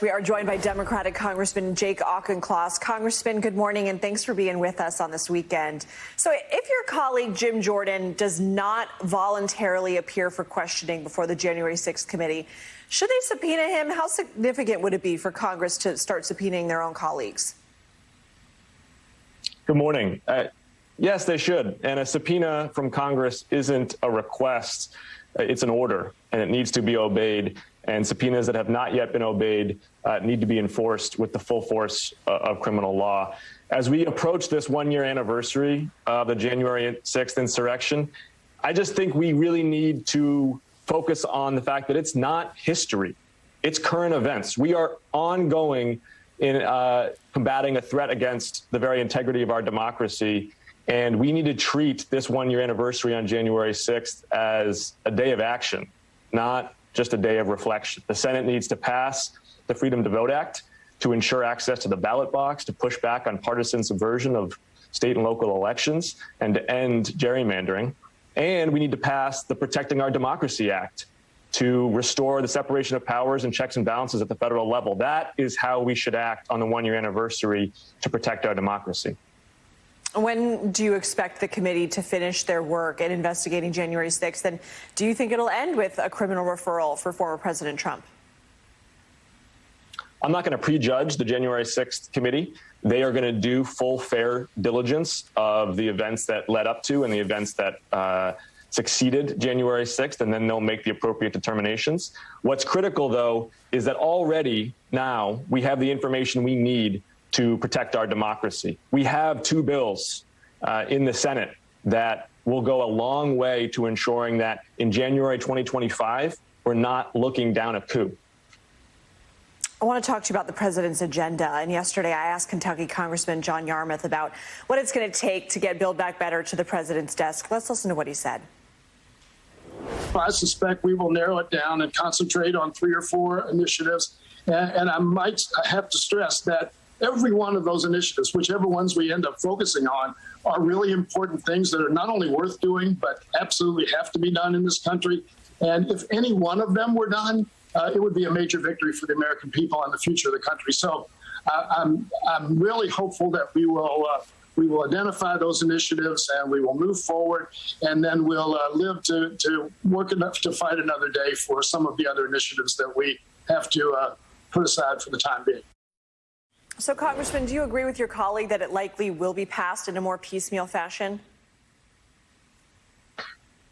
We are joined by Democratic Congressman Jake Auchincloss. Congressman, good morning, and thanks for being with us on this weekend. So if your colleague Jim Jordan does not voluntarily appear for questioning before the January 6th committee, should they subpoena him? How significant would it be for Congress to start subpoenaing their own colleagues? Good morning. Yes, they should. And a subpoena from Congress isn't a request. It's an order, and it needs to be obeyed. And subpoenas that have not yet been obeyed need to be enforced with the full force of criminal law. As we approach this one-year anniversary of the January 6th insurrection, I just think we really need to focus on the fact that it's not history. It's current events. We are ongoing in combating a threat against the very integrity of our democracy. And we need to treat this one-year anniversary on January 6th as a day of action, not just a day of reflection. The Senate needs to pass the Freedom to Vote Act to ensure access to the ballot box, to push back on partisan subversion of state and local elections, and to end gerrymandering. And we need to pass the Protecting Our Democracy Act to restore the separation of powers and checks and balances at the federal level. That is how we should act on the one-year anniversary to protect our democracy. When do you expect the committee to finish their work in investigating January 6th? And do you think it'll end with a criminal referral for former President Trump? I'm not going to prejudge the January 6th committee. They are going to do full, fair diligence of the events that led up to and the events that succeeded January 6th, and then they'll make the appropriate determinations. What's critical, though, is that already now we have the information we need to protect our democracy. We have two bills in the Senate that will go a long way to ensuring that in January 2025, we're not looking down a coup. I want to talk to you about the president's agenda. And yesterday, I asked Kentucky Congressman John Yarmuth about what it's going to take to get Build Back Better to the president's desk. Let's listen to what he said. I suspect we will narrow it down and concentrate on 3 or 4 initiatives. And I have to stress that every one of those initiatives, whichever ones we end up focusing on, are really important things that are not only worth doing, but absolutely have to be done in this country. And if any one of them were done, it would be a major victory for the American people and the future of the country. So I'm really hopeful that we will identify those initiatives and we will move forward, and then we'll live to work enough to fight another day for some of the other initiatives that we have to put aside for the time being. So, Congressman, do you agree with your colleague that it likely will be passed in a more piecemeal fashion?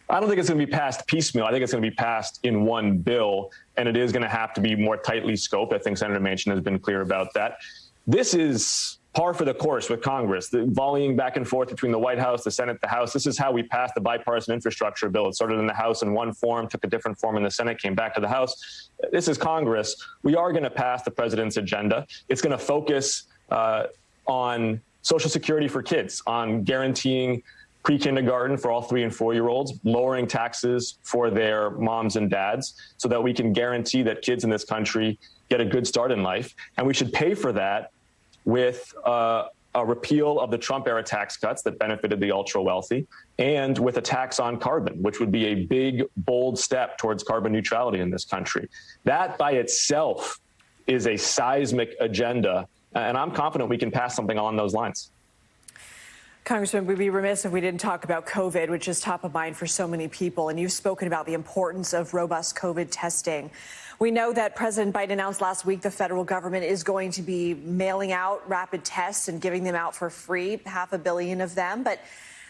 I don't think it's going to be passed piecemeal. I think it's going to be passed in one bill, and it is going to have to be more tightly scoped. I think Senator Manchin has been clear about that. This is par for the course with Congress, the volleying back and forth between the White House, the Senate, the House. This is how we passed the bipartisan infrastructure bill. It started in the House in one form, took a different form in the Senate, came back to the House. This is Congress. We are going to pass the president's agenda. It's going to focus on Social Security for kids, on guaranteeing pre-kindergarten for all 3- and 4-year-olds, lowering taxes for their moms and dads so that we can guarantee that kids in this country get a good start in life. And we should pay for that with a repeal of the Trump-era tax cuts that benefited the ultra-wealthy, and with a tax on carbon, which would be a big, bold step towards carbon neutrality in this country. That by itself is a seismic agenda, and I'm confident we can pass something along those lines. Congressman, we'd be remiss if we didn't talk about COVID, which is top of mind for so many people. And you've spoken about the importance of robust COVID testing. We know that President Biden announced last week the federal government is going to be mailing out rapid tests and giving them out for free, 500 million of them. But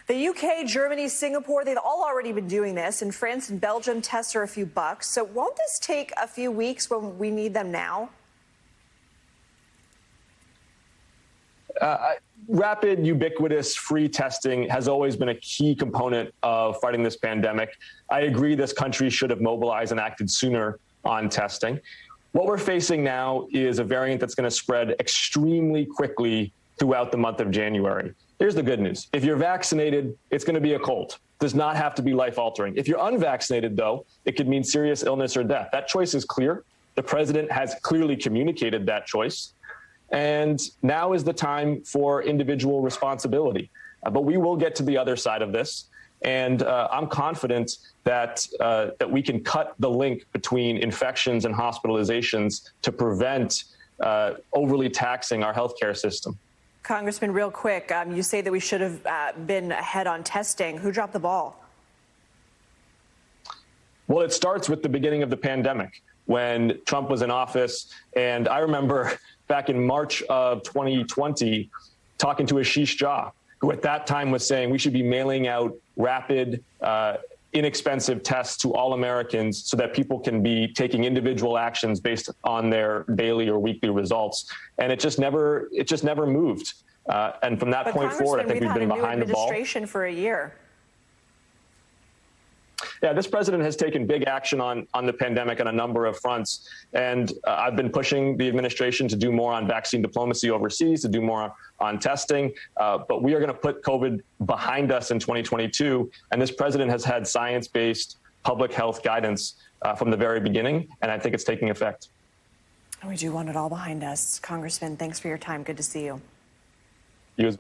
the UK, Germany, Singapore, they've all already been doing this. And France and Belgium, tests are a few bucks. So won't this take a few weeks when we need them now? Rapid, ubiquitous, free testing has always been a key component of fighting this pandemic. I agree this country should have mobilized and acted sooner on testing. What we're facing now is a variant that's going to spread extremely quickly throughout the month of January. Here's the good news. If you're vaccinated, it's going to be a cold. It does not have to be life-altering. If you're unvaccinated, though, it could mean serious illness or death. That choice is clear. The president has clearly communicated that choice. And now is the time for individual responsibility. But we will get to the other side of this. And I'm confident that that we can cut the link between infections and hospitalizations to prevent overly taxing our healthcare system. Congressman, real quick, you say that we should have been ahead on testing. Who dropped the ball? Well, it starts with the beginning of the pandemic when Trump was in office. And I remember back in March of 2020 talking to Ashish Jha, who at that time was saying we should be mailing out rapid, inexpensive tests to all Americans so that people can be taking individual actions based on their daily or weekly results. And it just never moved. And from that point forward, I think we've been behind the ball. Administration for a year. Yeah, this president has taken big action on the pandemic on a number of fronts. And I've been pushing the administration to do more on vaccine diplomacy overseas, to do more on testing. But we are going to put COVID behind us in 2022. And this president has had science-based public health guidance from the very beginning. And I think it's taking effect. We do want it all behind us. Congressman, thanks for your time. Good to see you. You as